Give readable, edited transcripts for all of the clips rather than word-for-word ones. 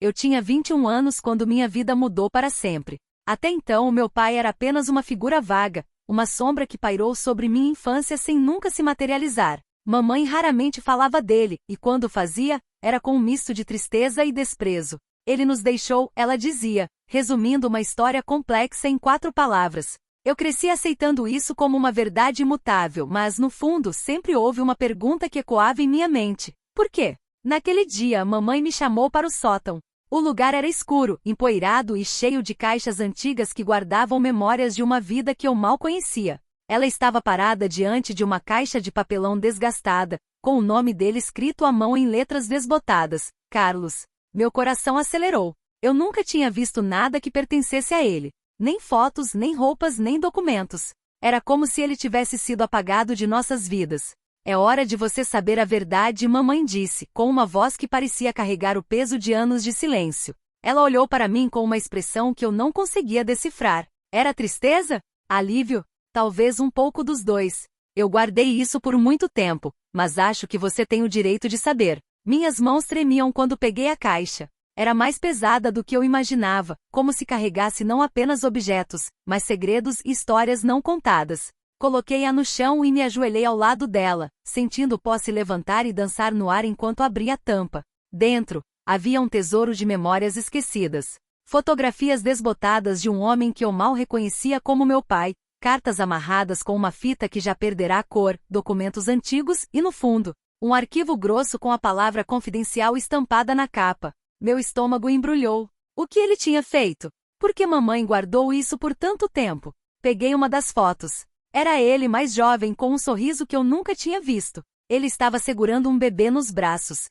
Eu tinha 21 anos quando minha vida mudou para sempre. Até então, meu pai era apenas uma figura vaga, uma sombra que pairou sobre minha infância sem nunca se materializar. Mamãe raramente falava dele, e quando fazia, era com um misto de tristeza e desprezo. Ele nos deixou, ela dizia, resumindo uma história complexa em 4 palavras. Eu cresci aceitando isso como uma verdade imutável, mas no fundo sempre houve uma pergunta que ecoava em minha mente. Por quê? Naquele dia, mamãe me chamou para o sótão. O lugar era escuro, empoeirado e cheio de caixas antigas que guardavam memórias de uma vida que eu mal conhecia. Ela estava parada diante de uma caixa de papelão desgastada, com o nome dele escrito à mão em letras desbotadas, Carlos. Meu coração acelerou. Eu nunca tinha visto nada que pertencesse a ele. Nem fotos, nem roupas, nem documentos. Era como se ele tivesse sido apagado de nossas vidas. É hora de você saber a verdade, mamãe disse, com uma voz que parecia carregar o peso de anos de silêncio. Ela olhou para mim com uma expressão que eu não conseguia decifrar. Era tristeza? Alívio? Talvez um pouco dos dois. Eu guardei isso por muito tempo, mas acho que você tem o direito de saber. Minhas mãos tremiam quando peguei a caixa. Era mais pesada do que eu imaginava, como se carregasse não apenas objetos, mas segredos e histórias não contadas. Coloquei-a no chão e me ajoelhei ao lado dela, sentindo o pó se levantar e dançar no ar enquanto abria a tampa. Dentro, havia um tesouro de memórias esquecidas. Fotografias desbotadas de um homem que eu mal reconhecia como meu pai, cartas amarradas com uma fita que já perderá a cor, documentos antigos e, no fundo, um arquivo grosso com a palavra confidencial estampada na capa. Meu estômago embrulhou. O que ele tinha feito? Por que mamãe guardou isso por tanto tempo? Peguei uma das fotos. Era ele mais jovem com um sorriso que eu nunca tinha visto. Ele estava segurando um bebê nos braços.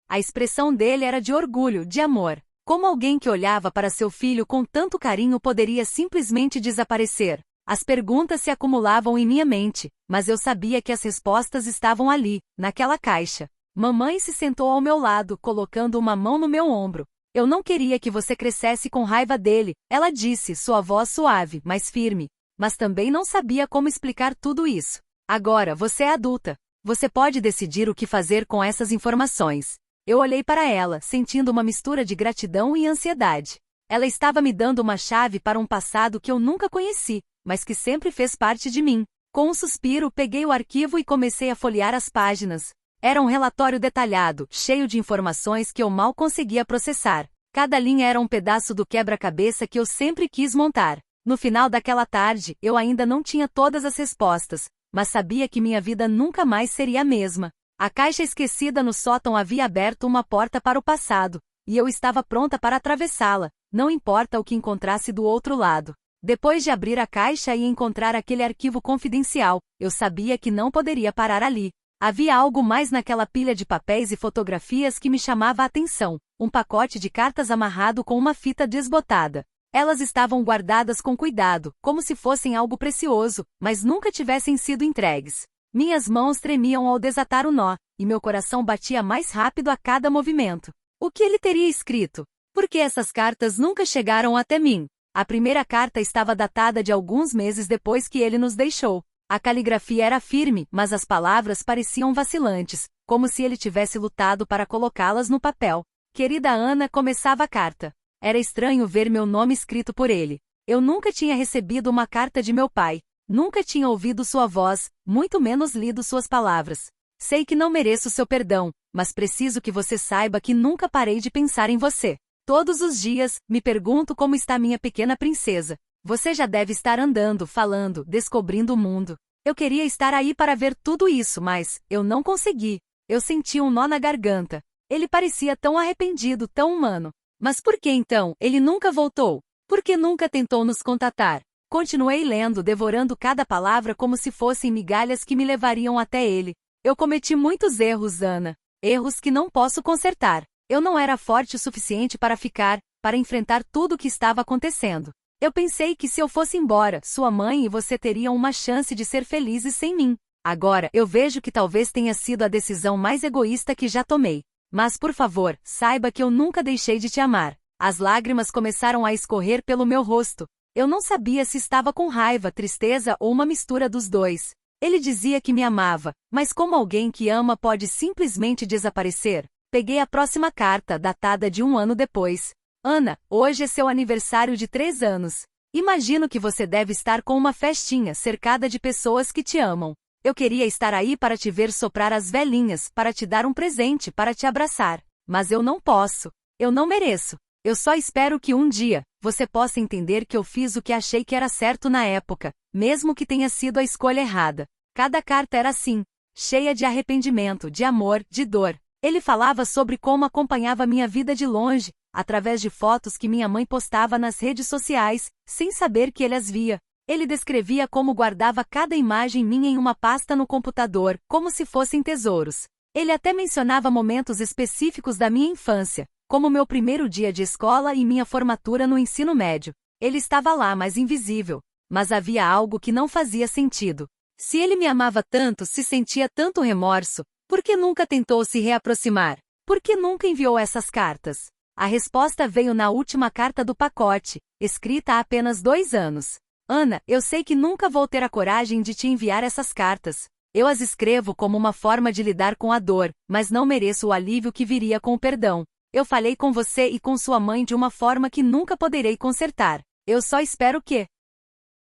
A expressão dele era de orgulho, de amor. Como alguém que olhava para seu filho com tanto carinho poderia simplesmente desaparecer? As perguntas se acumulavam em minha mente, mas eu sabia que as respostas estavam ali, naquela caixa. Mamãe se sentou ao meu lado, colocando uma mão no meu ombro. Eu não queria que você crescesse com raiva dele, ela disse, sua voz suave, mas firme. Mas também não sabia como explicar tudo isso. Agora, você é adulta. Você pode decidir o que fazer com essas informações. Eu olhei para ela, sentindo uma mistura de gratidão e ansiedade. Ela estava me dando uma chave para um passado que eu nunca conheci, mas que sempre fez parte de mim. Com um suspiro, peguei o arquivo e comecei a folhear as páginas. Era um relatório detalhado, cheio de informações que eu mal conseguia processar. Cada linha era um pedaço do quebra-cabeça que eu sempre quis montar. No final daquela tarde, eu ainda não tinha todas as respostas, mas sabia que minha vida nunca mais seria a mesma. A caixa esquecida no sótão havia aberto uma porta para o passado, e eu estava pronta para atravessá-la, não importa o que encontrasse do outro lado. Depois de abrir a caixa e encontrar aquele arquivo confidencial, eu sabia que não poderia parar ali. Havia algo mais naquela pilha de papéis e fotografias que me chamava a atenção, um pacote de cartas amarrado com uma fita desbotada. Elas estavam guardadas com cuidado, como se fossem algo precioso, mas nunca tivessem sido entregues. Minhas mãos tremiam ao desatar o nó, e meu coração batia mais rápido a cada movimento. O que ele teria escrito? Por que essas cartas nunca chegaram até mim? A primeira carta estava datada de alguns meses depois que ele nos deixou. A caligrafia era firme, mas as palavras pareciam vacilantes, como se ele tivesse lutado para colocá-las no papel. Querida Ana, começava a carta. Era estranho ver meu nome escrito por ele. Eu nunca tinha recebido uma carta de meu pai. Nunca tinha ouvido sua voz, muito menos lido suas palavras. Sei que não mereço seu perdão, mas preciso que você saiba que nunca parei de pensar em você. Todos os dias, me pergunto como está minha pequena princesa. Você já deve estar andando, falando, descobrindo o mundo. Eu queria estar aí para ver tudo isso, mas eu não consegui. Eu senti um nó na garganta. Ele parecia tão arrependido, tão humano. Mas por que então ele nunca voltou? Por que nunca tentou nos contatar? Continuei lendo, devorando cada palavra como se fossem migalhas que me levariam até ele. Eu cometi muitos erros, Ana. Erros que não posso consertar. Eu não era forte o suficiente para enfrentar tudo o que estava acontecendo. Eu pensei que se eu fosse embora, sua mãe e você teriam uma chance de ser felizes sem mim. Agora, eu vejo que talvez tenha sido a decisão mais egoísta que já tomei. Mas por favor, saiba que eu nunca deixei de te amar. As lágrimas começaram a escorrer pelo meu rosto. Eu não sabia se estava com raiva, tristeza ou uma mistura dos dois. Ele dizia que me amava, mas como alguém que ama pode simplesmente desaparecer? Peguei a próxima carta, datada de 1 ano depois. Ana, hoje é seu aniversário de 3 anos. Imagino que você deve estar com uma festinha, cercada de pessoas que te amam. Eu queria estar aí para te ver soprar as velhinhas, para te dar um presente, para te abraçar. Mas eu não posso. Eu não mereço. Eu só espero que um dia, você possa entender que eu fiz o que achei que era certo na época, mesmo que tenha sido a escolha errada. Cada carta era assim, cheia de arrependimento, de amor, de dor. Ele falava sobre como acompanhava minha vida de longe, através de fotos que minha mãe postava nas redes sociais, sem saber que ele as via. Ele descrevia como guardava cada imagem minha em uma pasta no computador, como se fossem tesouros. Ele até mencionava momentos específicos da minha infância, como meu primeiro dia de escola e minha formatura no ensino médio. Ele estava lá, mas invisível. Mas havia algo que não fazia sentido. Se ele me amava tanto, se sentia tanto remorso, por que nunca tentou se reaproximar? Por que nunca enviou essas cartas? A resposta veio na última carta do pacote, escrita há apenas 2 anos. Ana, eu sei que nunca vou ter a coragem de te enviar essas cartas. Eu as escrevo como uma forma de lidar com a dor, mas não mereço o alívio que viria com o perdão. Eu falei com você e com sua mãe de uma forma que nunca poderei consertar. Eu só espero que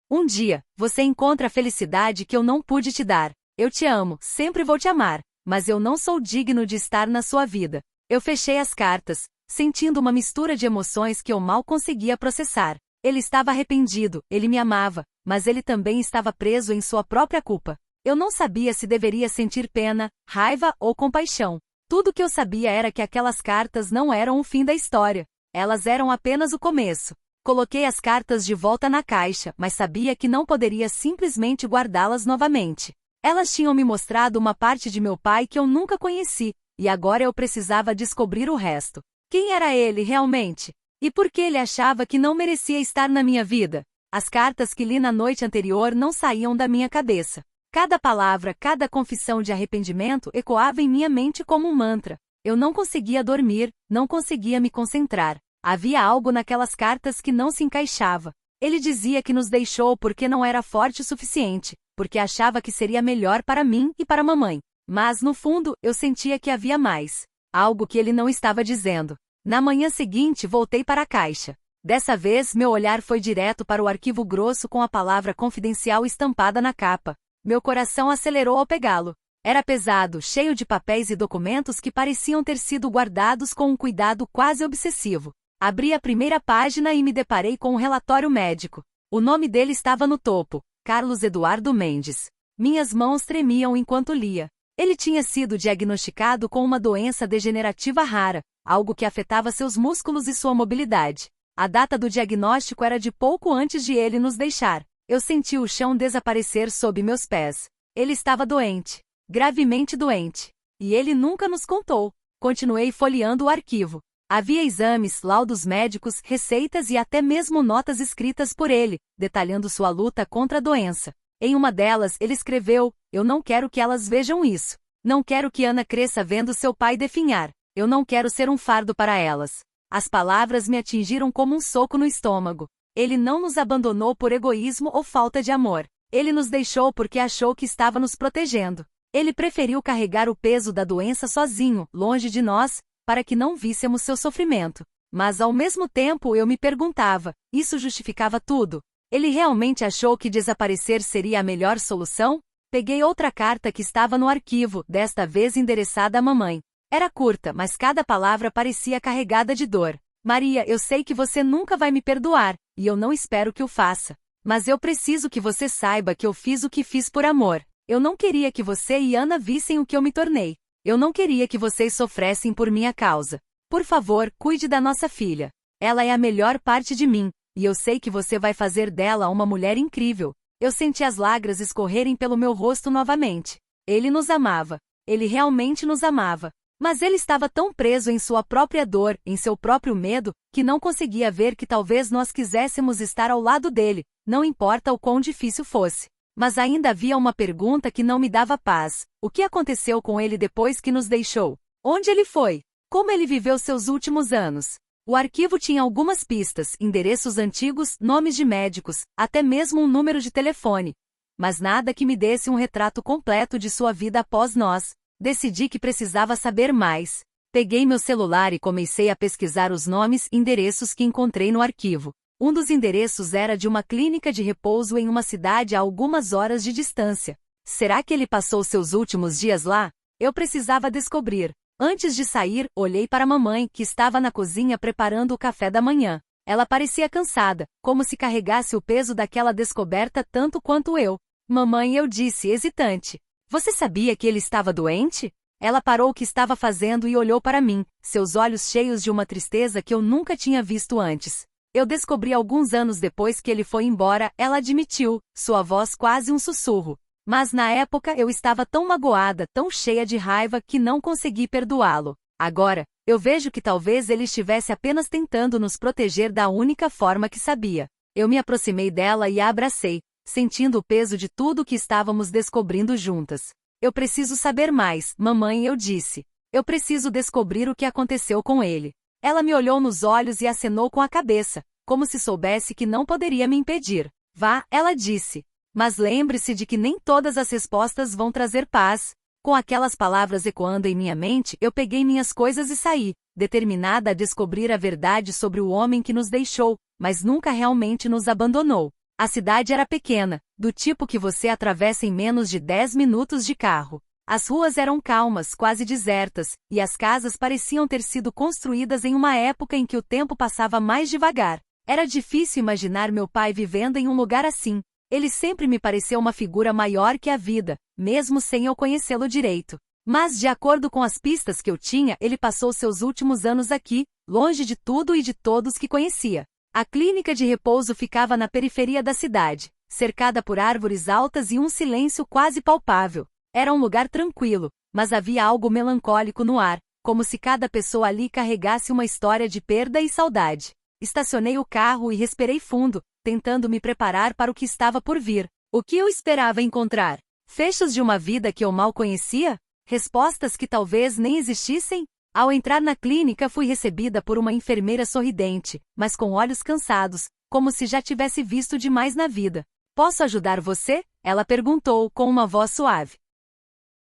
um dia, você encontre a felicidade que eu não pude te dar. Eu te amo, sempre vou te amar, mas eu não sou digno de estar na sua vida. Eu fechei as cartas, sentindo uma mistura de emoções que eu mal conseguia processar. Ele estava arrependido, ele me amava, mas ele também estava preso em sua própria culpa. Eu não sabia se deveria sentir pena, raiva ou compaixão. Tudo que eu sabia era que aquelas cartas não eram o fim da história. Elas eram apenas o começo. Coloquei as cartas de volta na caixa, mas sabia que não poderia simplesmente guardá-las novamente. Elas tinham me mostrado uma parte de meu pai que eu nunca conheci, e agora eu precisava descobrir o resto. Quem era ele realmente? E por que ele achava que não merecia estar na minha vida? As cartas que li na noite anterior não saíam da minha cabeça. Cada palavra, cada confissão de arrependimento ecoava em minha mente como um mantra. Eu não conseguia dormir, não conseguia me concentrar. Havia algo naquelas cartas que não se encaixava. Ele dizia que nos deixou porque não era forte o suficiente, porque achava que seria melhor para mim e para mamãe. Mas, no fundo, eu sentia que havia mais. Algo que ele não estava dizendo. Na manhã seguinte, voltei para a caixa. Dessa vez, meu olhar foi direto para o arquivo grosso com a palavra confidencial estampada na capa. Meu coração acelerou ao pegá-lo. Era pesado, cheio de papéis e documentos que pareciam ter sido guardados com um cuidado quase obsessivo. Abri a primeira página e me deparei com um relatório médico. O nome dele estava no topo, Carlos Eduardo Mendes. Minhas mãos tremiam enquanto lia. Ele tinha sido diagnosticado com uma doença degenerativa rara, algo que afetava seus músculos e sua mobilidade. A data do diagnóstico era de pouco antes de ele nos deixar. Eu senti o chão desaparecer sob meus pés. Ele estava doente, gravemente doente. E ele nunca nos contou. Continuei folheando o arquivo. Havia exames, laudos médicos, receitas e até mesmo notas escritas por ele, detalhando sua luta contra a doença. Em uma delas, ele escreveu: "Eu não quero que elas vejam isso. Não quero que Ana cresça vendo seu pai definhar. Eu não quero ser um fardo para elas." As palavras me atingiram como um soco no estômago. Ele não nos abandonou por egoísmo ou falta de amor. Ele nos deixou porque achou que estava nos protegendo. Ele preferiu carregar o peso da doença sozinho, longe de nós, para que não víssemos seu sofrimento. Mas ao mesmo tempo eu me perguntava, isso justificava tudo? Ele realmente achou que desaparecer seria a melhor solução? Peguei outra carta que estava no arquivo, desta vez endereçada à mamãe. Era curta, mas cada palavra parecia carregada de dor. "Maria, eu sei que você nunca vai me perdoar, e eu não espero que o faça. Mas eu preciso que você saiba que eu fiz o que fiz por amor. Eu não queria que você e Ana vissem o que eu me tornei. Eu não queria que vocês sofressem por minha causa. Por favor, cuide da nossa filha. Ela é a melhor parte de mim, e eu sei que você vai fazer dela uma mulher incrível." Eu senti as lágrimas escorrerem pelo meu rosto novamente. Ele nos amava. Ele realmente nos amava. Mas ele estava tão preso em sua própria dor, em seu próprio medo, que não conseguia ver que talvez nós quiséssemos estar ao lado dele, não importa o quão difícil fosse. Mas ainda havia uma pergunta que não me dava paz. O que aconteceu com ele depois que nos deixou? Onde ele foi? Como ele viveu seus últimos anos? O arquivo tinha algumas pistas, endereços antigos, nomes de médicos, até mesmo um número de telefone. Mas nada que me desse um retrato completo de sua vida após nós. Decidi que precisava saber mais. Peguei meu celular e comecei a pesquisar os nomes e endereços que encontrei no arquivo. Um dos endereços era de uma clínica de repouso em uma cidade a algumas horas de distância. Será que ele passou seus últimos dias lá? Eu precisava descobrir. Antes de sair, olhei para a mamãe, que estava na cozinha preparando o café da manhã. Ela parecia cansada, como se carregasse o peso daquela descoberta tanto quanto eu. Mamãe, eu disse, hesitante. Você sabia que ele estava doente? Ela parou o que estava fazendo e olhou para mim, seus olhos cheios de uma tristeza que eu nunca tinha visto antes. Eu descobri alguns anos depois que ele foi embora, ela admitiu, sua voz quase um sussurro. Mas na época eu estava tão magoada, tão cheia de raiva que não consegui perdoá-lo. Agora, eu vejo que talvez ele estivesse apenas tentando nos proteger da única forma que sabia. Eu me aproximei dela e a abracei, sentindo o peso de tudo que estávamos descobrindo juntas. Eu preciso saber mais, mamãe, eu disse. Eu preciso descobrir o que aconteceu com ele. Ela me olhou nos olhos e acenou com a cabeça, como se soubesse que não poderia me impedir. Vá, ela disse. Mas lembre-se de que nem todas as respostas vão trazer paz. Com aquelas palavras ecoando em minha mente, eu peguei minhas coisas e saí, determinada a descobrir a verdade sobre o homem que nos deixou, mas nunca realmente nos abandonou. A cidade era pequena, do tipo que você atravessa em menos de 10 minutos de carro. As ruas eram calmas, quase desertas, e as casas pareciam ter sido construídas em uma época em que o tempo passava mais devagar. Era difícil imaginar meu pai vivendo em um lugar assim. Ele sempre me pareceu uma figura maior que a vida, mesmo sem eu conhecê-lo direito. Mas, de acordo com as pistas que eu tinha, ele passou seus últimos anos aqui, longe de tudo e de todos que conhecia. A clínica de repouso ficava na periferia da cidade, cercada por árvores altas e um silêncio quase palpável. Era um lugar tranquilo, mas havia algo melancólico no ar, como se cada pessoa ali carregasse uma história de perda e saudade. Estacionei o carro e respirei fundo, tentando me preparar para o que estava por vir. O que eu esperava encontrar? Fechos de uma vida que eu mal conhecia? Respostas que talvez nem existissem? Ao entrar na clínica fui recebida por uma enfermeira sorridente, mas com olhos cansados, como se já tivesse visto demais na vida. Posso ajudar você? Ela perguntou com uma voz suave.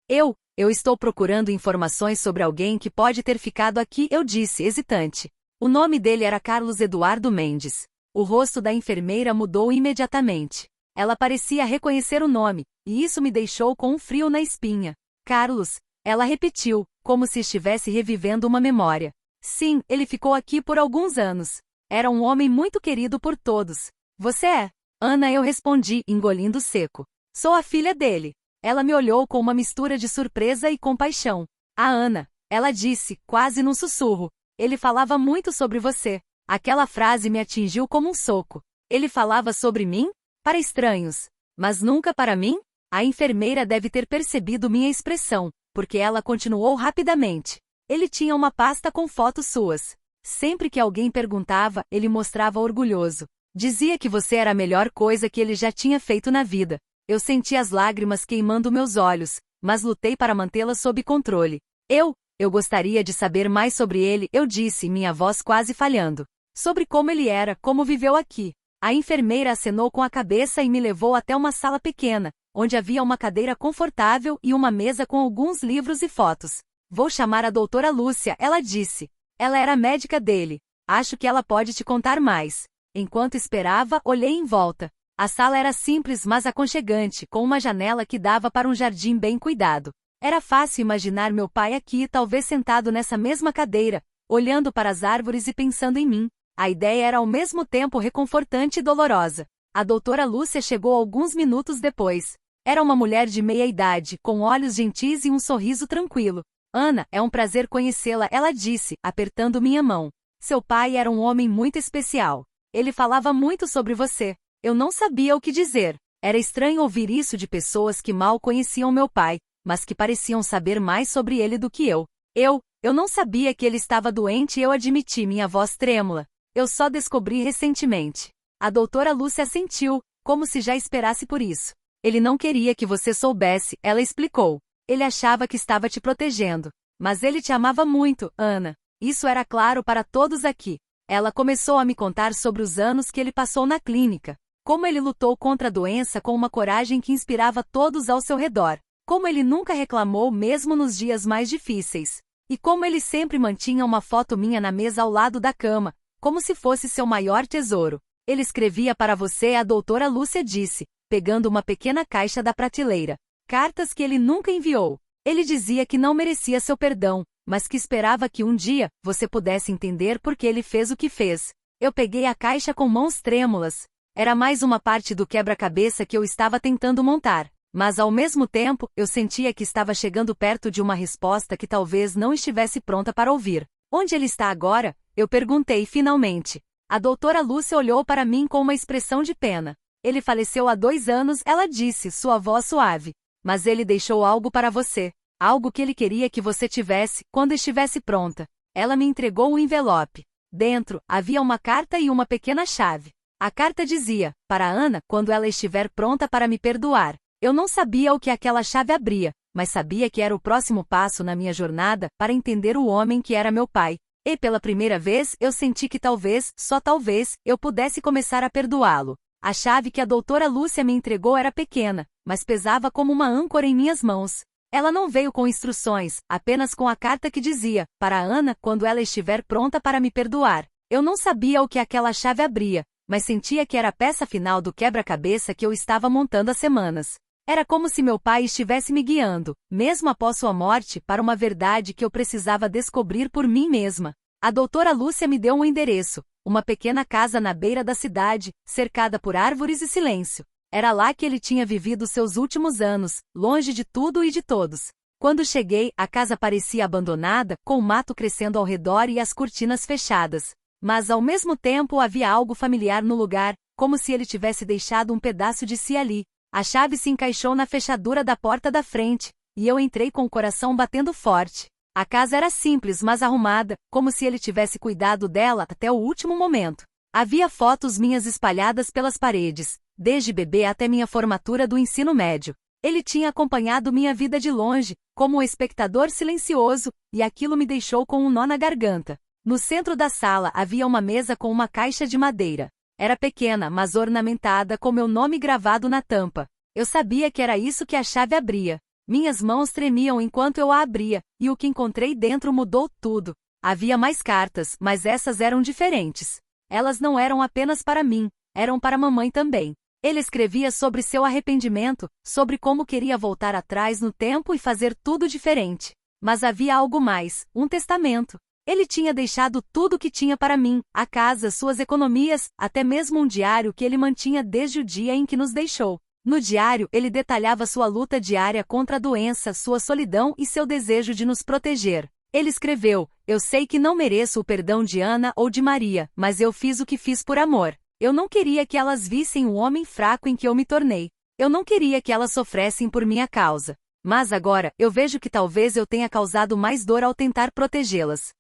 Eu estou procurando informações sobre alguém que pode ter ficado aqui, eu disse, hesitante. O nome dele era Carlos Eduardo Mendes. O rosto da enfermeira mudou imediatamente. Ela parecia reconhecer o nome, e isso me deixou com um frio na espinha. Carlos, ela repetiu, como se estivesse revivendo uma memória. Sim, ele ficou aqui por alguns anos. Era um homem muito querido por todos. Você é? Ana, eu respondi, engolindo seco. Sou a filha dele. Ela me olhou com uma mistura de surpresa e compaixão. A Ana, ela disse, quase num sussurro. Ele falava muito sobre você. Aquela frase me atingiu como um soco. Ele falava sobre mim? Para estranhos. Mas nunca para mim? A enfermeira deve ter percebido minha expressão, porque ela continuou rapidamente. Ele tinha uma pasta com fotos suas. Sempre que alguém perguntava, ele mostrava orgulhoso. Dizia que você era a melhor coisa que ele já tinha feito na vida. Eu senti as lágrimas queimando meus olhos, mas lutei para mantê-las sob controle. Eu gostaria de saber mais sobre ele, eu disse, minha voz quase falhando. Sobre como ele era, como viveu aqui. A enfermeira acenou com a cabeça e me levou até uma sala pequena, onde havia uma cadeira confortável e uma mesa com alguns livros e fotos. Vou chamar a doutora Lúcia, ela disse. Ela era médica dele. Acho que ela pode te contar mais. Enquanto esperava, olhei em volta. A sala era simples mas aconchegante, com uma janela que dava para um jardim bem cuidado. Era fácil imaginar meu pai aqui, talvez sentado nessa mesma cadeira, olhando para as árvores e pensando em mim. A ideia era ao mesmo tempo reconfortante e dolorosa. A doutora Lúcia chegou alguns minutos depois. Era uma mulher de meia idade, com olhos gentis e um sorriso tranquilo. Ana, é um prazer conhecê-la, ela disse, apertando minha mão. Seu pai era um homem muito especial. Ele falava muito sobre você. Eu não sabia o que dizer. Era estranho ouvir isso de pessoas que mal conheciam meu pai, mas que pareciam saber mais sobre ele do que eu. Eu não sabia que ele estava doente e eu admiti, minha voz trêmula. Eu só descobri recentemente. A doutora Lúcia assentiu, como se já esperasse por isso. Ele não queria que você soubesse, ela explicou. Ele achava que estava te protegendo. Mas ele te amava muito, Ana. Isso era claro para todos aqui. Ela começou a me contar sobre os anos que ele passou na clínica. Como ele lutou contra a doença com uma coragem que inspirava todos ao seu redor. Como ele nunca reclamou mesmo nos dias mais difíceis. E como ele sempre mantinha uma foto minha na mesa ao lado da cama, como se fosse seu maior tesouro. Ele escrevia para você, a doutora Lúcia disse, pegando uma pequena caixa da prateleira. Cartas que ele nunca enviou. Ele dizia que não merecia seu perdão, mas que esperava que um dia você pudesse entender por que ele fez o que fez. Eu peguei a caixa com mãos trêmulas. Era mais uma parte do quebra-cabeça que eu estava tentando montar. Mas ao mesmo tempo, eu sentia que estava chegando perto de uma resposta que talvez não estivesse pronta para ouvir. Onde ele está agora? Eu perguntei finalmente. A doutora Lúcia olhou para mim com uma expressão de pena. Ele faleceu há 2 anos, ela disse, sua voz suave. Mas ele deixou algo para você. Algo que ele queria que você tivesse, quando estivesse pronta. Ela me entregou um envelope. Dentro, havia uma carta e uma pequena chave. A carta dizia, para Ana, quando ela estiver pronta para me perdoar. Eu não sabia o que aquela chave abria, mas sabia que era o próximo passo na minha jornada para entender o homem que era meu pai. E pela primeira vez, eu senti que talvez, só talvez, eu pudesse começar a perdoá-lo. A chave que a doutora Lúcia me entregou era pequena, mas pesava como uma âncora em minhas mãos. Ela não veio com instruções, apenas com a carta que dizia, para Ana, quando ela estiver pronta para me perdoar. Eu não sabia o que aquela chave abria, mas sentia que era a peça final do quebra-cabeça que eu estava montando há semanas. Era como se meu pai estivesse me guiando, mesmo após sua morte, para uma verdade que eu precisava descobrir por mim mesma. A doutora Lúcia me deu um endereço, uma pequena casa na beira da cidade, cercada por árvores e silêncio. Era lá que ele tinha vivido seus últimos anos, longe de tudo e de todos. Quando cheguei, a casa parecia abandonada, com o mato crescendo ao redor e as cortinas fechadas. Mas ao mesmo tempo havia algo familiar no lugar, como se ele tivesse deixado um pedaço de si ali. A chave se encaixou na fechadura da porta da frente, e eu entrei com o coração batendo forte. A casa era simples, mas arrumada, como se ele tivesse cuidado dela até o último momento. Havia fotos minhas espalhadas pelas paredes, desde bebê até minha formatura do ensino médio. Ele tinha acompanhado minha vida de longe, como um espectador silencioso, e aquilo me deixou com um nó na garganta. No centro da sala havia uma mesa com uma caixa de madeira. Era pequena, mas ornamentada com meu nome gravado na tampa. Eu sabia que era isso que a chave abria. Minhas mãos tremiam enquanto eu a abria, e o que encontrei dentro mudou tudo. Havia mais cartas, mas essas eram diferentes. Elas não eram apenas para mim, eram para mamãe também. Ele escrevia sobre seu arrependimento, sobre como queria voltar atrás no tempo e fazer tudo diferente. Mas havia algo mais, um testamento. Ele tinha deixado tudo o que tinha para mim, a casa, suas economias, até mesmo um diário que ele mantinha desde o dia em que nos deixou. No diário, ele detalhava sua luta diária contra a doença, sua solidão e seu desejo de nos proteger. Ele escreveu, eu sei que não mereço o perdão de Ana ou de Maria, mas eu fiz o que fiz por amor. Eu não queria que elas vissem o homem fraco em que eu me tornei. Eu não queria que elas sofressem por minha causa. Mas agora, eu vejo que talvez eu tenha causado mais dor ao tentar protegê-las.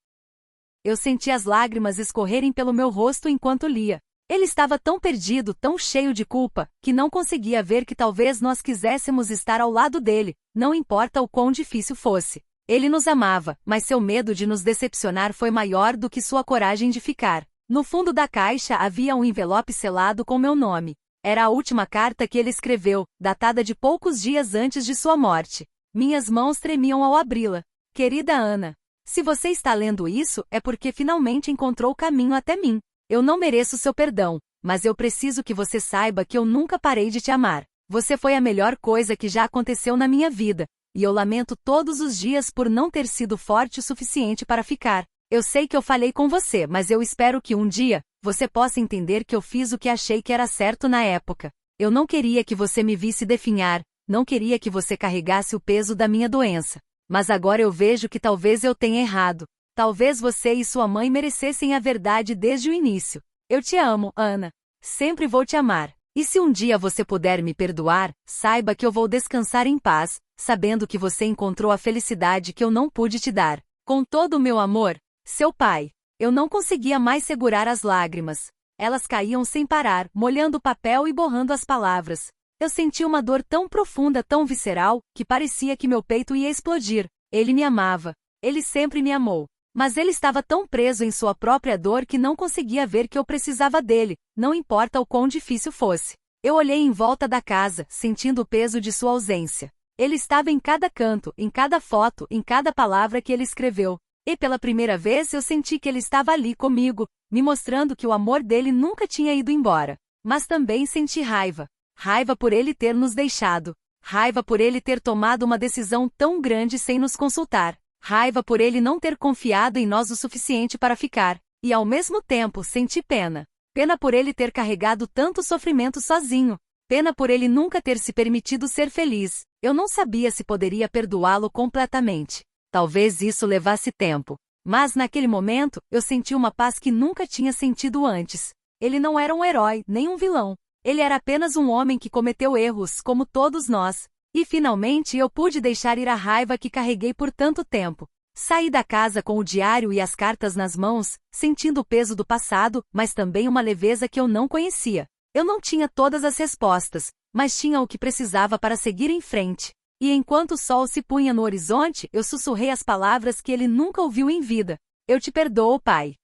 Eu senti as lágrimas escorrerem pelo meu rosto enquanto lia. Ele estava tão perdido, tão cheio de culpa, que não conseguia ver que talvez nós quiséssemos estar ao lado dele, não importa o quão difícil fosse. Ele nos amava, mas seu medo de nos decepcionar foi maior do que sua coragem de ficar. No fundo da caixa havia um envelope selado com meu nome. Era a última carta que ele escreveu, datada de poucos dias antes de sua morte. Minhas mãos tremiam ao abri-la. Querida Ana, se você está lendo isso, é porque finalmente encontrou o caminho até mim. Eu não mereço seu perdão, mas eu preciso que você saiba que eu nunca parei de te amar. Você foi a melhor coisa que já aconteceu na minha vida, e eu lamento todos os dias por não ter sido forte o suficiente para ficar. Eu sei que eu falhei com você, mas eu espero que um dia, você possa entender que eu fiz o que achei que era certo na época. Eu não queria que você me visse definhar, não queria que você carregasse o peso da minha doença. Mas agora eu vejo que talvez eu tenha errado. Talvez você e sua mãe merecessem a verdade desde o início. Eu te amo, Ana. Sempre vou te amar. E se um dia você puder me perdoar, saiba que eu vou descansar em paz, sabendo que você encontrou a felicidade que eu não pude te dar. Com todo o meu amor, seu pai. Eu não conseguia mais segurar as lágrimas. Elas caíam sem parar, molhando o papel e borrando as palavras. Eu senti uma dor tão profunda, tão visceral, que parecia que meu peito ia explodir. Ele me amava. Ele sempre me amou. Mas ele estava tão preso em sua própria dor que não conseguia ver que eu precisava dele, não importa o quão difícil fosse. Eu olhei em volta da casa, sentindo o peso de sua ausência. Ele estava em cada canto, em cada foto, em cada palavra que ele escreveu. E pela primeira vez eu senti que ele estava ali comigo, me mostrando que o amor dele nunca tinha ido embora. Mas também senti raiva. Raiva por ele ter nos deixado. Raiva por ele ter tomado uma decisão tão grande sem nos consultar. Raiva por ele não ter confiado em nós o suficiente para ficar. E ao mesmo tempo senti pena. Pena por ele ter carregado tanto sofrimento sozinho. Pena por ele nunca ter se permitido ser feliz. Eu não sabia se poderia perdoá-lo completamente. Talvez isso levasse tempo. Mas naquele momento, eu senti uma paz que nunca tinha sentido antes. Ele não era um herói, nem um vilão. Ele era apenas um homem que cometeu erros, como todos nós. E finalmente eu pude deixar ir a raiva que carreguei por tanto tempo. Saí da casa com o diário e as cartas nas mãos, sentindo o peso do passado, mas também uma leveza que eu não conhecia. Eu não tinha todas as respostas, mas tinha o que precisava para seguir em frente. E enquanto o sol se punha no horizonte, eu sussurrei as palavras que ele nunca ouviu em vida. Eu te perdoo, pai.